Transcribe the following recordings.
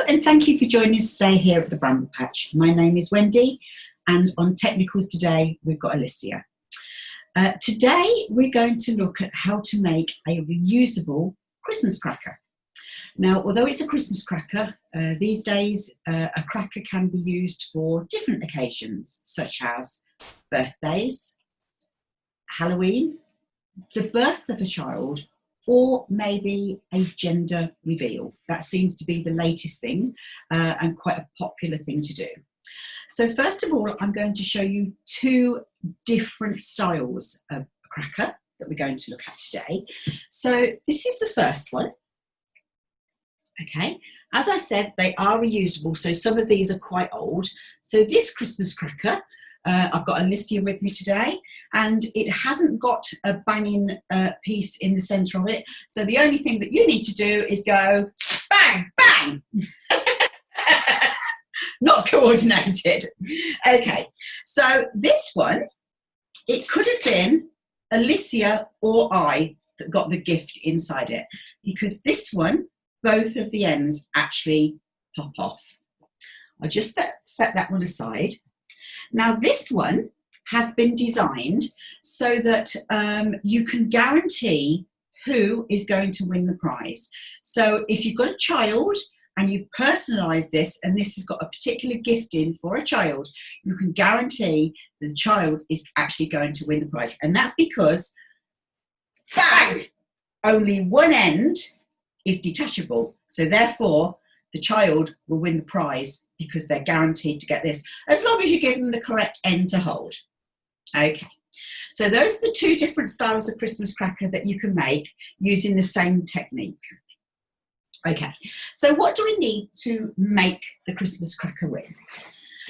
and thank you for joining us today here at the Bramble Patch. My name is Wendy, and on Technicals today we've got Alicia. Today we're going to look at how to make a reusable Christmas cracker. Now, although it's a Christmas cracker, these days a cracker can be used for different occasions, such as birthdays, Halloween, the birth of a child, or maybe a gender reveal. That seems to be the latest thing and quite a popular thing to do. So first of all, I'm going to show you two different styles of cracker that we're going to look at today. So this is the first one. Okay, as I said, they are reusable, so some of these are quite old. So this Christmas cracker, I've got Alicia with me today, and it hasn't got a banging piece in the centre of it. So the only thing that you need to do is go bang, bang. Not coordinated. Okay, so this one, it could have been Alicia or I that got the gift inside it, because this one, both of the ends actually pop off. I'll just set that one aside. Now this one has been designed so that you can guarantee who is going to win the prize. So if you've got a child and you've personalised this, and this has got a particular gift in for a child, you can guarantee the child is actually going to win the prize. And that's because, bang, only one end is detachable. So therefore, the child will win the prize because they're guaranteed to get this, as long as you give them the correct end to hold. Okay, so those are the two different styles of Christmas cracker that you can make using the same technique. Okay, so what do we need to make the Christmas cracker with?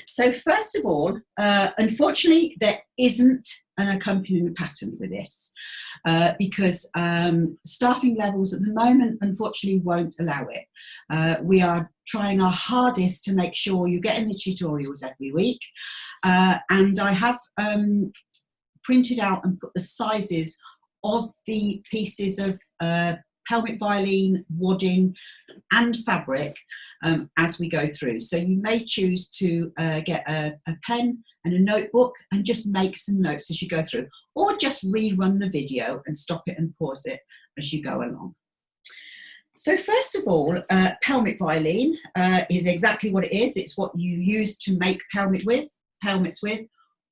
So first of all, unfortunately, there isn't an accompanying pattern with this because staffing levels at the moment, unfortunately, won't allow it. We are trying our hardest to make sure you're getting the tutorials every week. And I have printed out and put the sizes of the pieces of pelmet violin, wadding and fabric as we go through. So you may choose to get a pen and a notebook and just make some notes as you go through, or just rerun the video and stop it and pause it as you go along. So first of all, pelmet violin is exactly what it is. It's what you use to make pelmets with,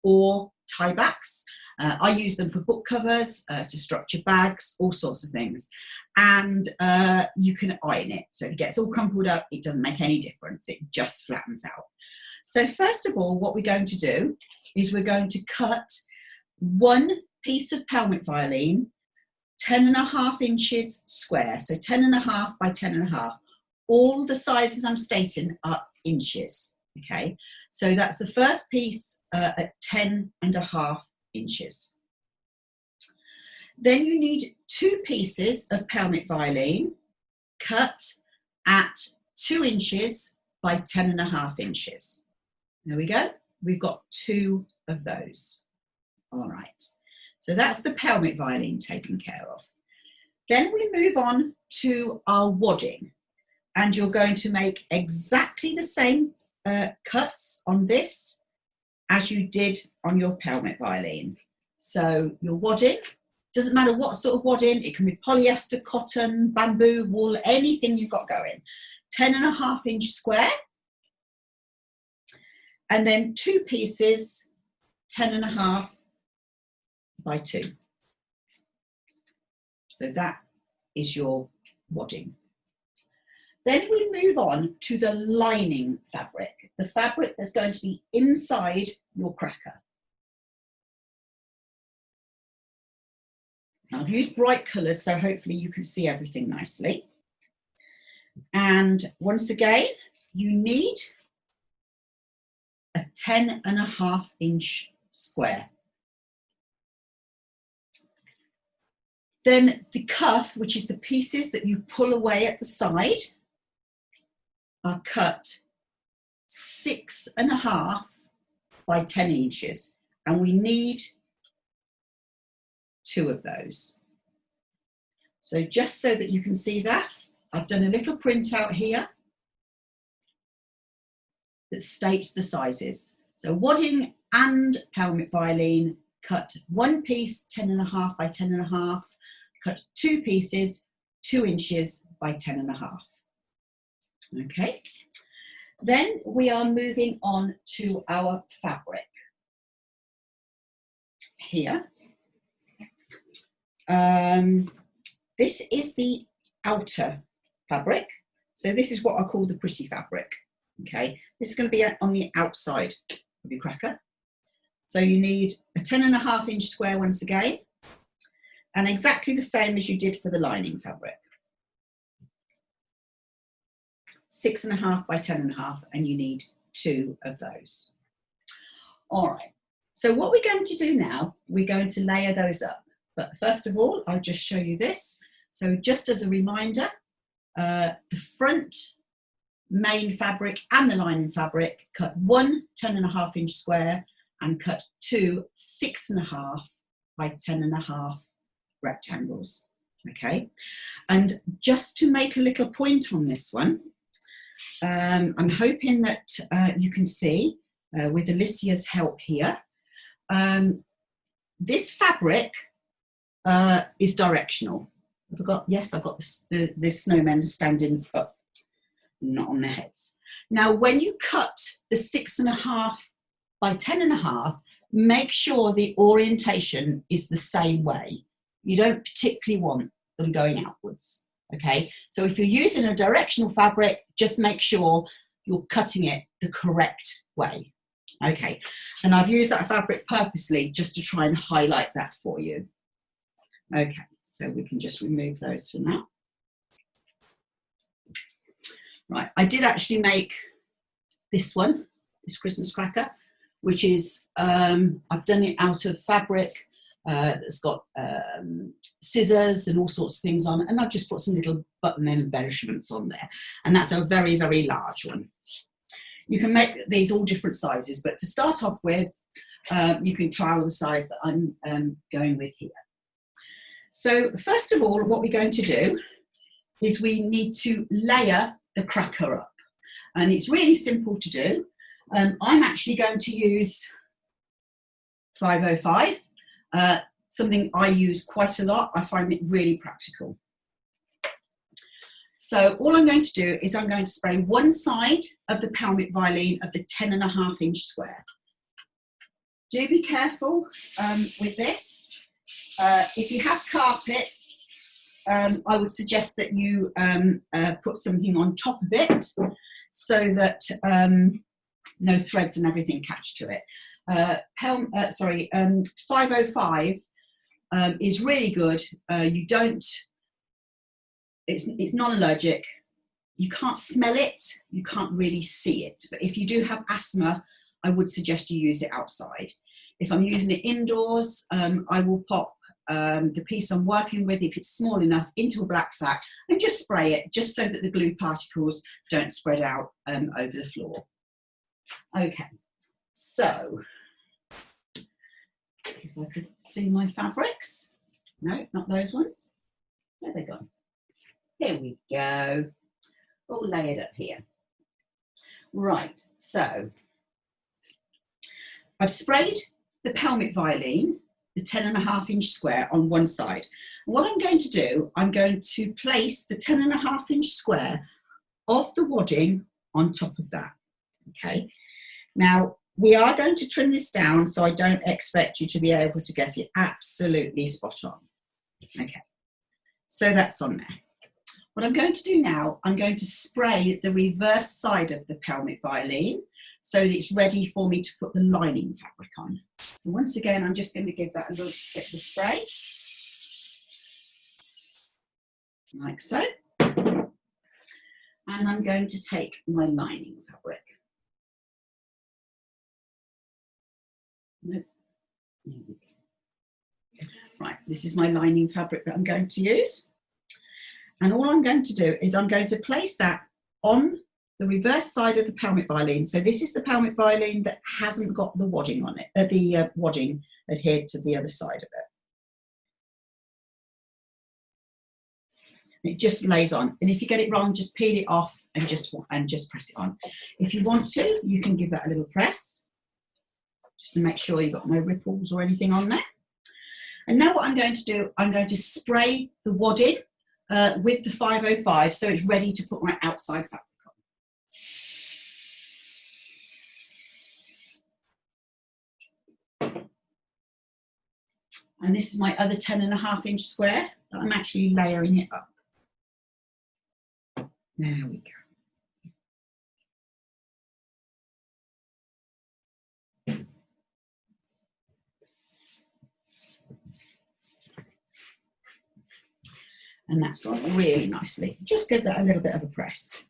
or tie backs. I use them for book covers, to structure bags, all sorts of things. And you can iron it. So if it gets all crumpled up, it doesn't make any difference. It just flattens out. So first of all, what we're going to do is we're going to cut one piece of pelmet violin 10.5 inches square. So 10.5 by 10.5. All the sizes I'm stating are inches. Okay, so that's the first piece at 10.5 inches. Then you need two pieces of pelmet violin cut at 2 inches by 10.5 inches. There we go. We've got two of those. All right. So that's the pelmet violin taken care of. Then we move on to our wadding, and you're going to make exactly the same cuts on this as you did on your pelmet violin. So your wadding, doesn't matter what sort of wadding, it can be polyester, cotton, bamboo, wool, anything you've got going. 10.5 inch square, and then two pieces, 10.5 by 2. So that is your wadding. Then we move on to the lining fabric, the fabric that's going to be inside your cracker. I've used bright colours, so hopefully you can see everything nicely. And once again, you need a 10.5 inch square. Then the cuff, which is the pieces that you pull away at the side, are cut 6.5 by 10 inches. And we need two of those. So just so that you can see that, I've done a little printout here that states the sizes. So wadding and pelmet violin, cut one piece 10.5 by 10.5, cut two pieces 2 inches by 10.5. Okay, then we are moving on to our fabric. Here, this is the outer fabric. So this is what I call the pretty fabric. Okay, this is going to be on the outside of your cracker. So you need a 10.5 inch square once again, and exactly the same as you did for the lining fabric. 6.5 by 10.5, and you need 2 of those. All right, so what we're going to do now, we're going to layer those up. But first of all, I'll just show you this. So just as a reminder, the front main fabric and the lining fabric, cut one 10.5 inch square and cut 2 6.5 by 10.5 rectangles. Okay, and just to make a little point on this one, I'm hoping that you can see with Alicia's help here, this fabric is directional. I forgot, yes, I've got the snowmen standing up, not on their heads. Now, when you cut the 6.5 by 10.5, make sure the orientation is the same way. You don't particularly want them going outwards, okay? So if you're using a directional fabric, just make sure you're cutting it the correct way, okay? And I've used that fabric purposely just to try and highlight that for you. Okay, so we can just remove those for now. Right, I did actually make this one, this Christmas cracker, which is, I've done it out of fabric that's got scissors and all sorts of things on, and I've just put some little button embellishments on there, and that's a very, very large one. You can make these all different sizes, but to start off with, you can trial the size that I'm going with here. So first of all, what we're going to do is we need to layer the cracker up, and it's really simple to do. I'm actually going to use 505, something I use quite a lot. I find it really practical. So all I'm going to do is I'm going to spray one side of the pelmet violin of the 10.5 inch square. Do be careful with this. If you have carpet, I would suggest that you put something on top of it so that no threads and everything catch to it. 505 is really good. You don't, it's non-allergic. You can't smell it, you can't really see it. But if you do have asthma, I would suggest you use it outside. If I'm using it indoors, I will pop the piece I'm working with, if it's small enough, into a black sack and just spray it, just so that the glue particles don't spread out over the floor. Okay, so if I could see my fabrics. No, not those ones. There they go. Here we go. All layered up here. Right, so I've sprayed the pelmet violin, the 10.5 inch square, on one side. What I'm going to do, I'm going to place the 10.5 inch square of the wadding on top of that. Okay, now we are going to trim this down, so I don't expect you to be able to get it absolutely spot on. Okay, so that's on there. What I'm going to do now, I'm going to spray the reverse side of the pelmet violin so that it's ready for me to put the lining fabric on. So once again, I'm just going to give that a little bit of spray, like so. And I'm going to take my lining fabric. Nope. Right, this is my lining fabric that I'm going to use. And all I'm going to do is I'm going to place that on the reverse side of the pelmet violin. So this is the pelmet violin that hasn't got the wadding on it, the wadding adhered to the other side of it. It just lays on. And if you get it wrong, just peel it off and just press it on. If you want to, you can give that a little press, just to make sure you've got no ripples or anything on there. And now what I'm going to do, I'm going to spray the wadding with the 505 so it's ready to put my outside fabric on. And this is my other 10.5-inch square that I'm actually layering it up. There we go. And that's gone really nicely. Just give that a little bit of a press.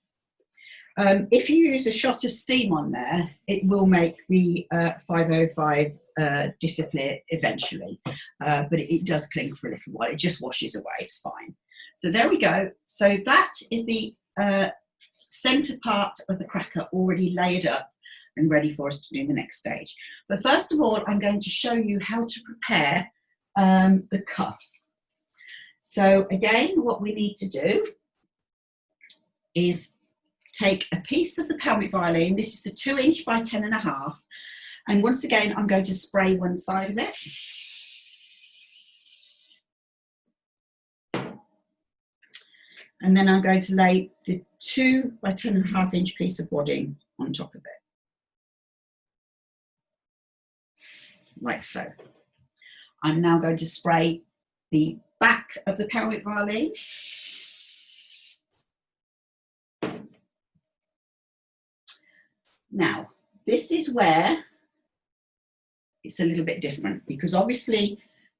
If you use a shot of steam on there, it will make the 505 disappear eventually, but it does cling for a little while. It just washes away, it's fine. So there we go. So that is the centre part of the cracker already layered up and ready for us to do the next stage. But first of all, I'm going to show you how to prepare the cuff. So again, what we need to do is take a piece of the pelmet violin. This is the 2-inch by 10.5. And once again, I'm going to spray one side of it. And then I'm going to lay the 2 by 10.5-inch piece of wadding on top of it. Like so. I'm now going to spray the back of the pelmet violin. Now, this is where it's a little bit different, because obviously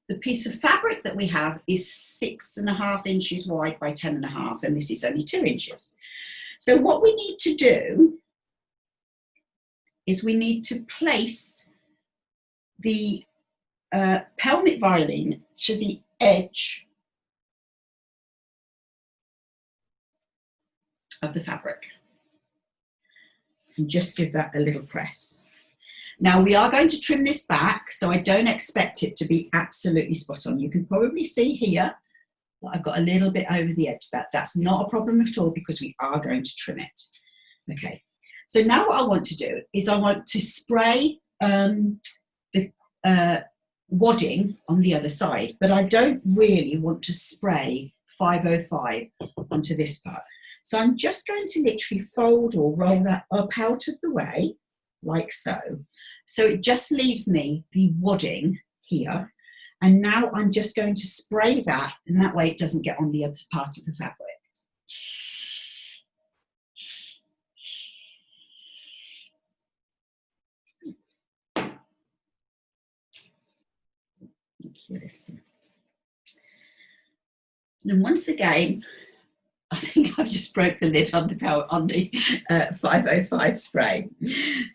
the piece of fabric that we have is 6.5 inches wide by 10.5, and this is only 2 inches. So what we need to do is we need to place the pelmet violin to the edge of the fabric and just give that a little press. Now we are going to trim this back, so I don't expect it to be absolutely spot on. You can probably see here that I've got a little bit over the edge. That's not a problem at all, because we are going to trim it. Okay, so now what I want to do is I want to spray the wadding on the other side, but I don't really want to spray 505 onto this part. So I'm just going to literally fold or roll that up out of the way, like so. So it just leaves me the wadding here. And now I'm just going to spray that, and that way it doesn't get on the other part of the fabric. And once again, I think I've just broke the lid on the 505 spray.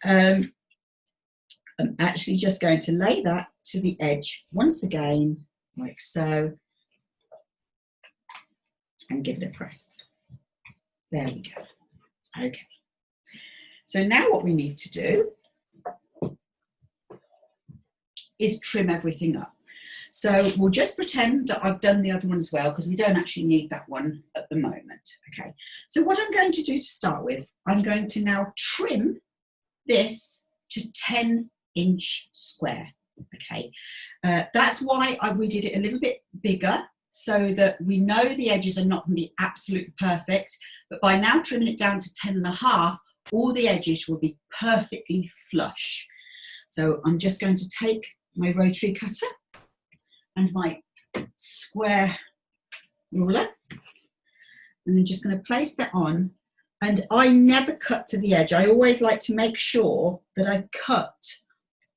I'm actually just going to lay that to the edge once again, like so, and give it a press. There we go. Okay. So now what we need to do is trim everything up. So we'll just pretend that I've done the other one as well, because we don't actually need that one at the moment. Okay, so what I'm going to do to start with, I'm going to now trim this to 10-inch square. Okay, that's why we did it a little bit bigger, so that we know the edges are not going to be absolutely perfect, but by now trimming it down to 10.5, all the edges will be perfectly flush. So I'm just going to take my rotary cutter and my square ruler, and I'm just going to place that on. And I never cut to the edge. I always like to make sure that I cut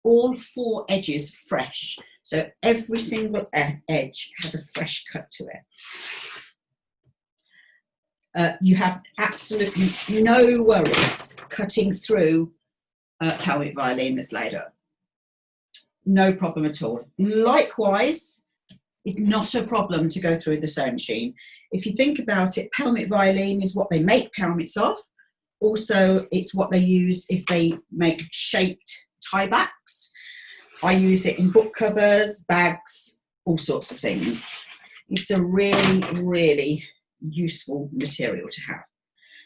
all 4 edges fresh, so every single edge has a fresh cut to it. You have absolutely no worries cutting through pelmet violin that's laid up. No problem at all. Likewise, it's not a problem to go through the sewing machine. If you think about it, pelmet violin is what they make pelmets of. Also, it's what they use if they make shaped tie backs. I use it in book covers, bags, all sorts of things. It's a really, really useful material to have.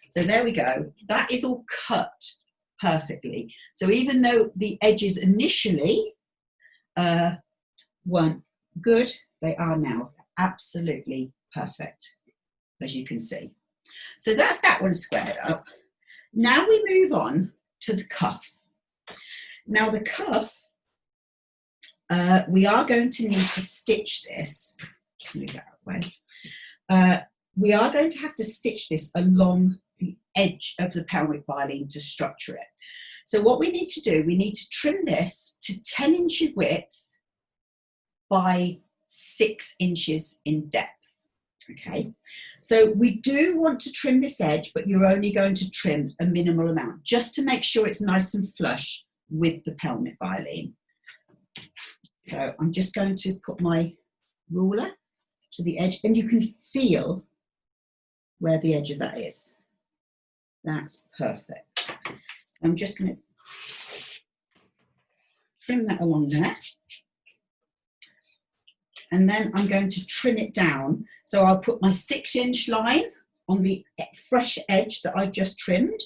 So there we go. That is all cut perfectly. So even though the edges initially weren't good, they are now absolutely perfect, as you can see. So that's that one squared up. Now we move on to the cuff. Now the cuff, we are going to need to stitch this. Move that away. We are going to have to stitch this along the edge of the pelvic violin to structure it. So what we need to do, we need to trim this to 10 inches width by 6 inches in depth. Okay, so we do want to trim this edge, but you're only going to trim a minimal amount just to make sure it's nice and flush with the pelvic violin. So I'm just going to put my ruler to the edge, and you can feel where the edge of that is. That's perfect. I'm just going to trim that along there. And then I'm going to trim it down. So I'll put my 6-inch line on the fresh edge that I just trimmed.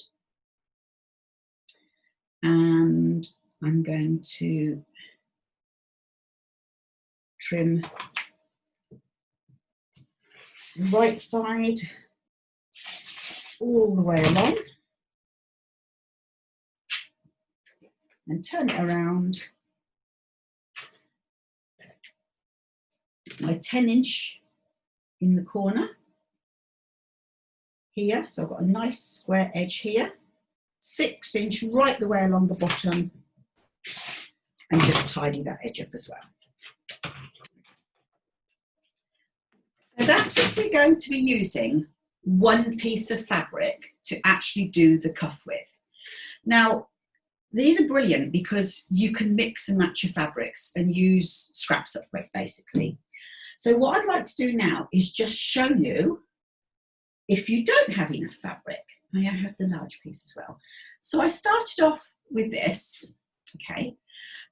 And I'm going to trim the right side all the way along. And turn it around. My 10-inch in the corner here, so I've got a nice square edge here, 6-inch right the way along the bottom, and just tidy that edge up as well. So that's if we're going to be using one piece of fabric to actually do the cuff with. Now, these are brilliant because you can mix and match your fabrics and use scraps of it basically. So what I'd like to do now is just show you if you don't have enough fabric. I have the large piece as well. So I started off with this, okay,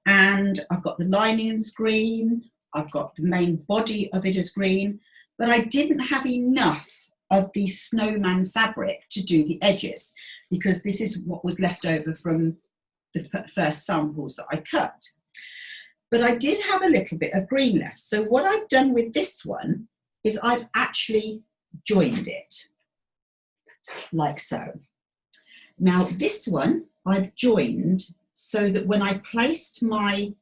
and I've got the lining as green, I've got the main body of it as green, but I didn't have enough of the snowman fabric to do the edges because this is what was left over from the first samples that I cut. But I did have a little bit of green left. So what I've done with this one is I've actually joined it, like so. Now this one I've joined so that when I placed my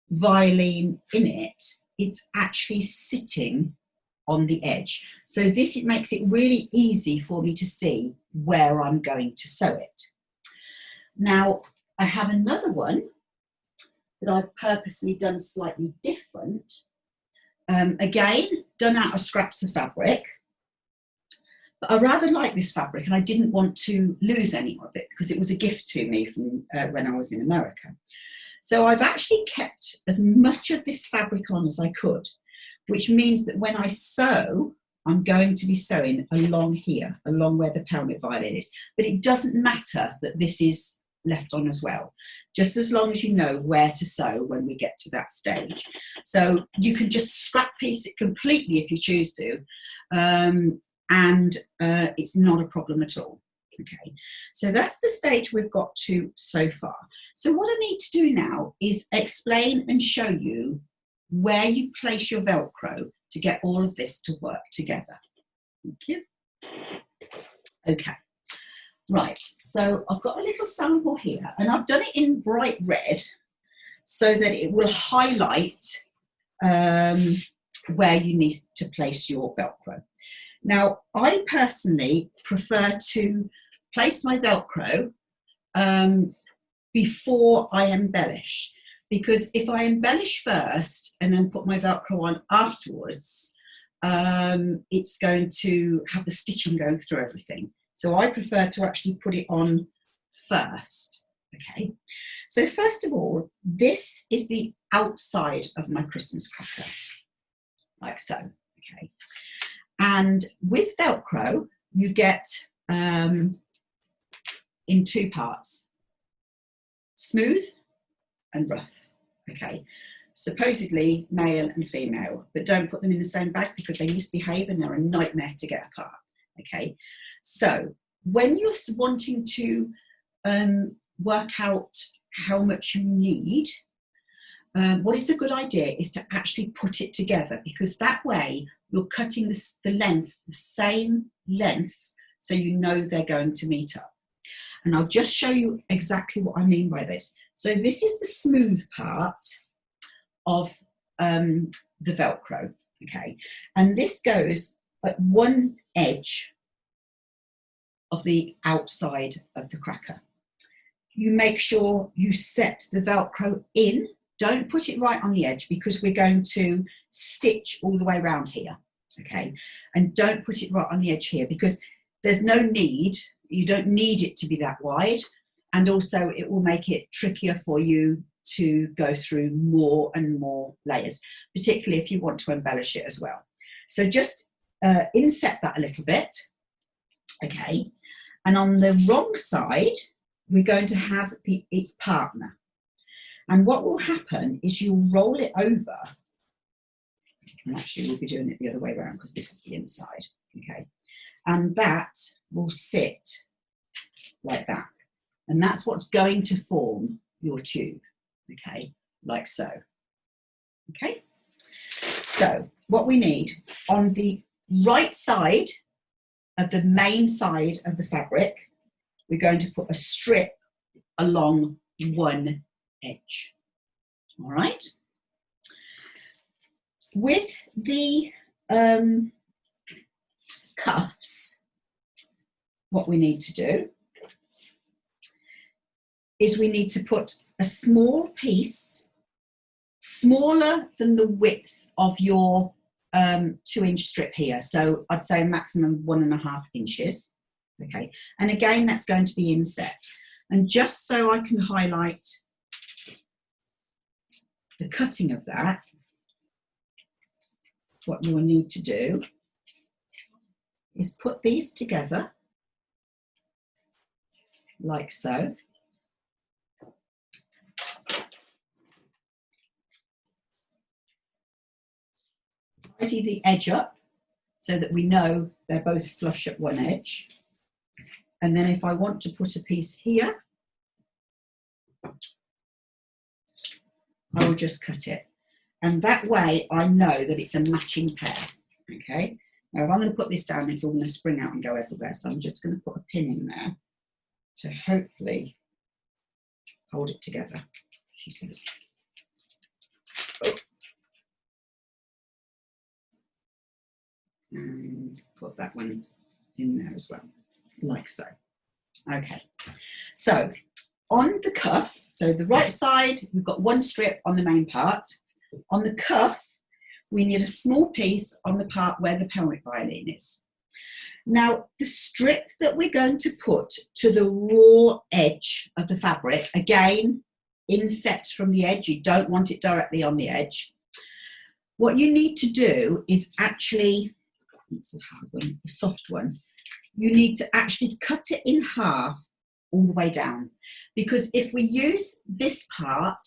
violin in it, it's actually sitting on the edge. So this, it makes it really easy for me to see where I'm going to sew it. Now I have another one that I've purposely done slightly different. Again, done out of scraps of fabric. But I rather like this fabric and I didn't want to lose any of it because it was a gift to me from when I was in America. So I've actually kept as much of this fabric on as I could, which means that when I sew, I'm going to be sewing along here, along where the pelvic violin is. But it doesn't matter that this is left on as well, just as long as you know where to sew when we get to that stage. So you can just scrap piece it completely if you choose to, and it's not a problem at all. Okay, so that's the stage we've got to so far. So what I need to do now is explain and show you where you place your Velcro to get all of this to work together. Thank you. Okay. Right, so I've got a little sample here and I've done it in bright red so that it will highlight where you need to place your Velcro. Now, I personally prefer to place my Velcro before I embellish, because if I embellish first and then put my Velcro on afterwards, it's going to have the stitching going through everything. So I prefer to actually put it on first, okay? So first of all, this is the outside of my Christmas cracker, like so, okay? And with Velcro, you get in two parts, smooth and rough, okay? Supposedly male and female, but don't put them in the same bag because they misbehave and they're a nightmare to get apart, okay? So when you're wanting to work out how much you need, what is a good idea is to actually put it together, because that way you're cutting the lengths the same length, so you know they're going to meet up. And I'll just show you exactly what I mean by this. So this is the smooth part of the Velcro, okay? And this goes at one edge of the outside of the cracker. You make sure you set the Velcro in. Don't put it right on the edge, because we're going to stitch all the way around here, okay? And don't put it right on the edge here, because there's no need, you don't need it to be that wide, and also it will make it trickier for you to go through more and more layers, particularly if you want to embellish it as well. So just inset that a little bit, okay? And on the wrong side, we're going to have its partner. And what will happen is you'll roll it over, and actually we'll be doing it the other way around because this is the inside, okay? And that will sit like that. And that's what's going to form your tube, okay? Like so, okay? So what we need on the right side of the main side of the fabric, we're going to put a strip along one edge, all right? With the cuffs, what we need to do is we need to put a small piece, smaller than the width of your 2-inch strip here. So I'd say a maximum 1.5 inches, okay? And again, that's going to be inset. And just so I can highlight the cutting of that, what you will need to do is put these together like so. Tidy the edge up so that we know they're both flush at one edge. And then if I want to put a piece here, I will just cut it. And that way I know that it's a matching pair, okay? Now if I'm going to put this down, it's all going to spring out and go everywhere. So I'm just going to put a pin in there to hopefully hold it together, she says. Oh. And put that one in there as well, like so. Okay, so on the cuff, so the right side, we've got one strip on the main part. On the cuff, we need a small piece on the part where the pelvic violin is. Now, the strip that we're going to put to the raw edge of the fabric, again, inset from the edge, you don't want it directly on the edge. What you need to do is actually, it's a hard one, the soft one, you need to actually cut it in half all the way down. Because if we use this part,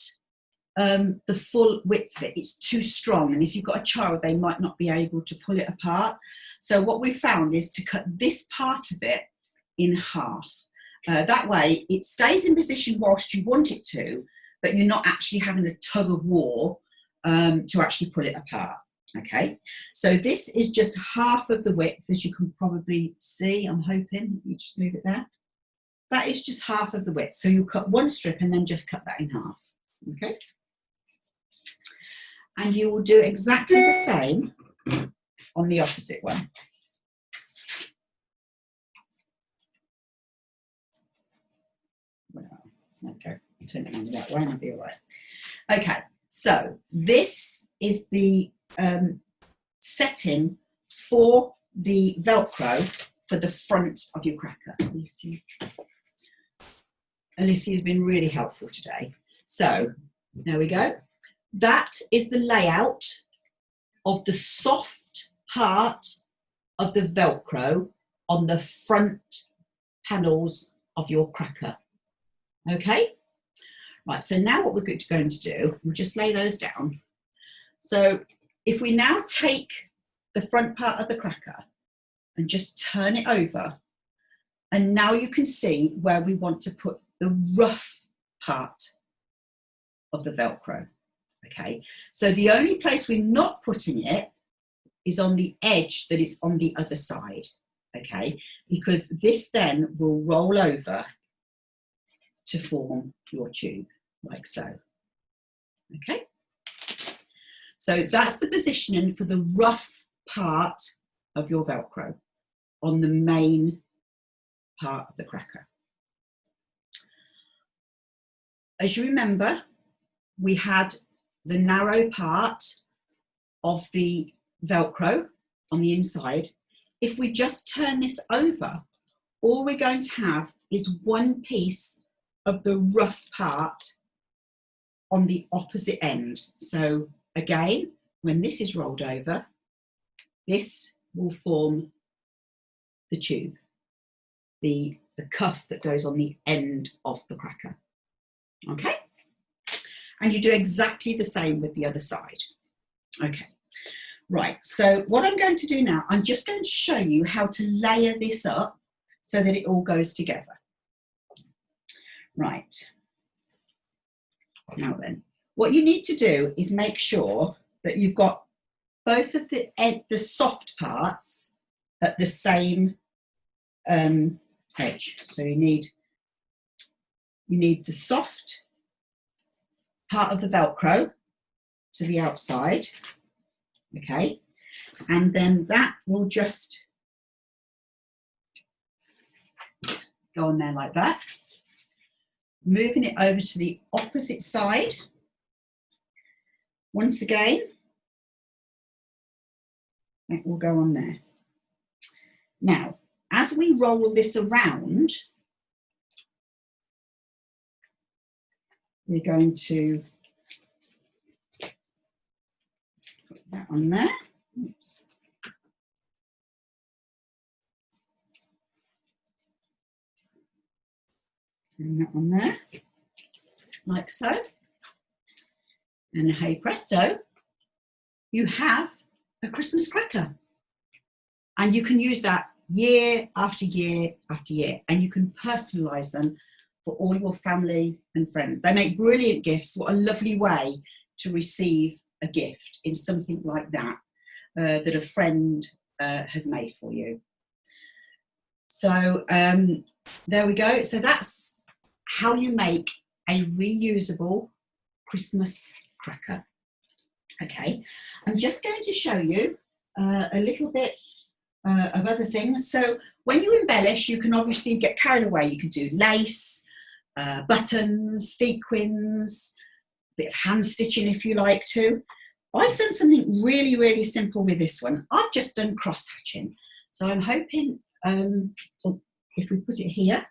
the full width of it, it's too strong. And if you've got a child, they might not be able to pull it apart. So what we found is to cut this part of it in half. That way it stays in position whilst you want it to, but you're not actually having a tug of war to actually pull it apart. Okay, so this is just half of the width, as you can probably see. I'm hoping you just move it there. That is just half of the width. So you cut one strip and then just cut that in half. Okay, and you will do exactly the same on the opposite one. Well, okay, turn it on the right way and I'll be all right. Okay, so this is the setting for the Velcro for the front of your cracker. Alicia has been really helpful today. So there we go. That is the layout of the soft part of the Velcro on the front panels of your cracker. Okay, right, so now what we're going to do, we'll just lay those down. So if we now take the front part of the cracker and just turn it over And now you can see where we want to put the rough part of the Velcro. Okay, so the only place we're not putting it is on the edge that is on the other side. Okay, because this then will roll over to form your tube, like so. Okay, so that's the positioning for the rough part of your Velcro on the main part of the cracker. As you remember, we had the narrow part of the Velcro on the inside. If we just turn this over, all we're going to have is one piece of the rough part on the opposite end. So again, when this is rolled over, this will form the tube, the cuff that goes on the end of the cracker. Okay? And you do exactly the same with the other side. Okay, right, so what I'm going to do now, I'm just going to show you how to layer this up so that it all goes together. Right, now then, what you need to do is make sure that you've got both of the soft parts at the same edge. So you need the soft part of the Velcro to the outside, okay, and then that will just go on there like that. Moving it over to the opposite side. Once again, it will go on there. Now, as we roll this around, we're going to put that on there. Oops. And that on there, like so. And hey presto, you have a Christmas cracker. And you can use that year after year after year, and you can personalise them for all your family and friends. They make brilliant gifts. What a lovely way to receive a gift in something like that, that a friend has made for you. So there we go. So that's how you make a reusable Christmas cracker. Okay, I'm just going to show you a little bit of other things. So when you embellish, you can obviously get carried away. You can do lace, buttons, sequins, a bit of hand stitching if you like to. I've done something really, really simple with this one. I've just done cross hatching. So I'm hoping, if we put it here,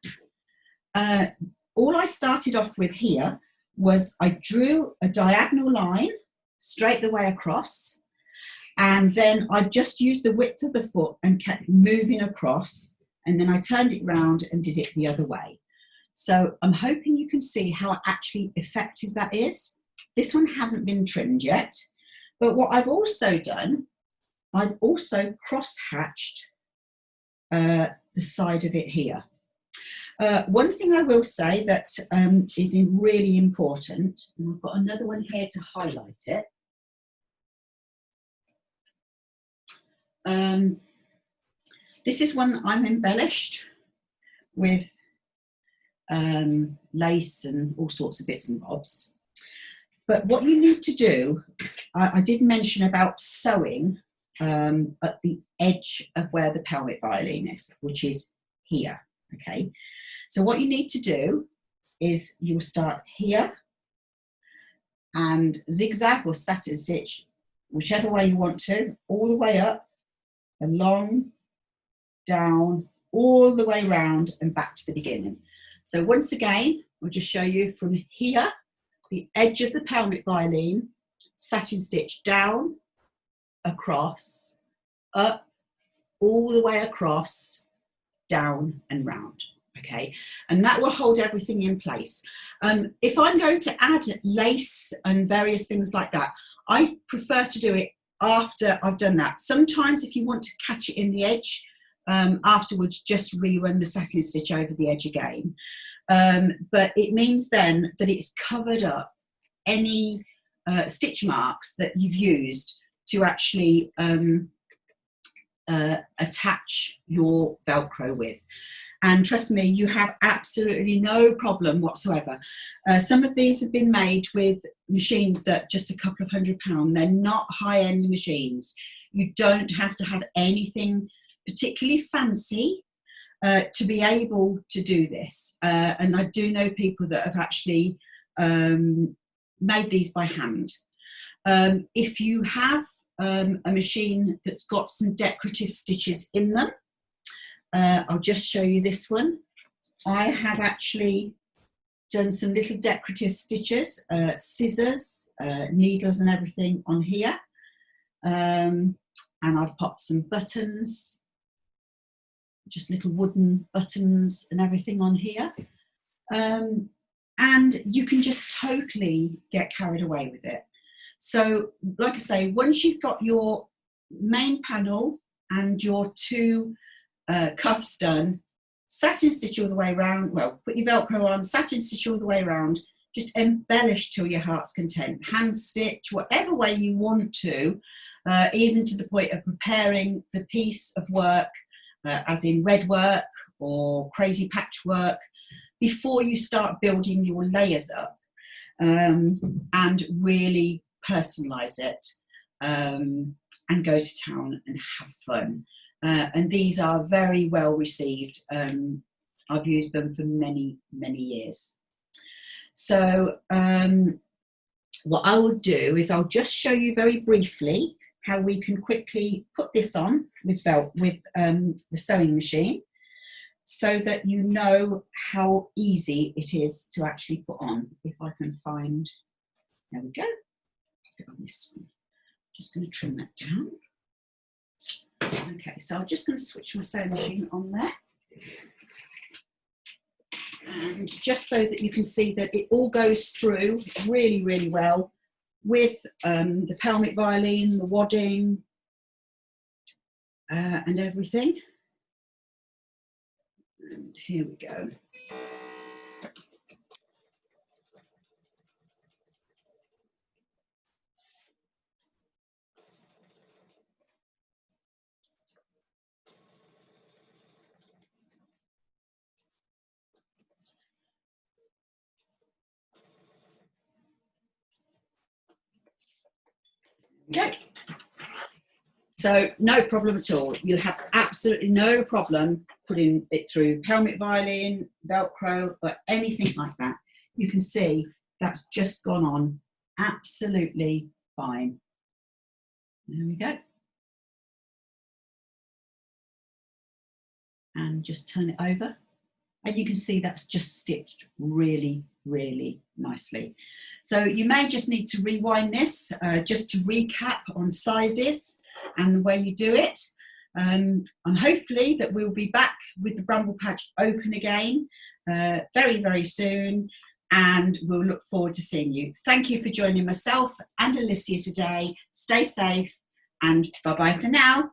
all I started off with here was I drew a diagonal line straight the way across, and then I just used the width of the foot and kept moving across, and then I turned it round and did it the other way. So I'm hoping you can see how actually effective that is. This one hasn't been trimmed yet, but what I've also done, I've also cross-hatched the side of it here. One thing I will say that is really important, and I've got another one here to highlight it. This is one I'm embellished with lace and all sorts of bits and bobs. But what you need to do, I did mention about sewing at the edge of where the pelmet violin is, which is here, okay? So what you need to do is you'll start here and zigzag or satin stitch, whichever way you want to, all the way up, along, down, all the way round and back to the beginning. So once again, I'll just show you from here, the edge of the pelmet violin, satin stitch down, across, up, all the way across, down and round. Okay, and that will hold everything in place. If I'm going to add lace and various things like that, I prefer to do it after I've done that. Sometimes if you want to catch it in the edge, afterwards just rerun the satin stitch over the edge again. But it means then that it's covered up any stitch marks that you've used to actually attach your Velcro with. And trust me, you have absolutely no problem whatsoever. Some of these have been made with machines that just a couple of £100. They're not high-end machines. You don't have to have anything particularly fancy to be able to do this. And I do know people that have actually made these by hand. If you have a machine that's got some decorative stitches in them, I'll just show you this one. I have actually done some little decorative stitches, scissors, needles and everything on here. And I've popped some buttons, just little wooden buttons and everything on here. And you can just totally get carried away with it. So, like I say, once you've got your main panel and your two cuffs done, satin stitch all the way around, well, put your Velcro on, satin stitch all the way around, just embellish till your heart's content, hand stitch, whatever way you want to, even to the point of preparing the piece of work, as in red work or crazy patchwork, before you start building your layers up, and really personalize it, and go to town and have fun. And these are very well received. I've used them for many, many years. So what I will do is I'll just show you very briefly how we can quickly put this on with the sewing machine, so that you know how easy it is to actually put on. If I can find, there we go. Put on this one. Just going to trim that down. Okay, so I'm just going to switch my sewing machine on there. And just so that you can see that it all goes through really, really well with the pelmet violin, the wadding, and everything. And here we go. Okay. So no problem at all. You'll have absolutely no problem putting it through pelmet violin, Velcro, or anything like that. You can see that's just gone on absolutely fine. There we go. And just turn it over. And you can see that's just stitched really, really nicely. So you may just need to rewind this just to recap on sizes and the way you do it. And hopefully that we'll be back with the Bramble Patch open again very, very soon. And we'll look forward to seeing you. Thank you for joining myself and Alicia today. Stay safe and bye-bye for now.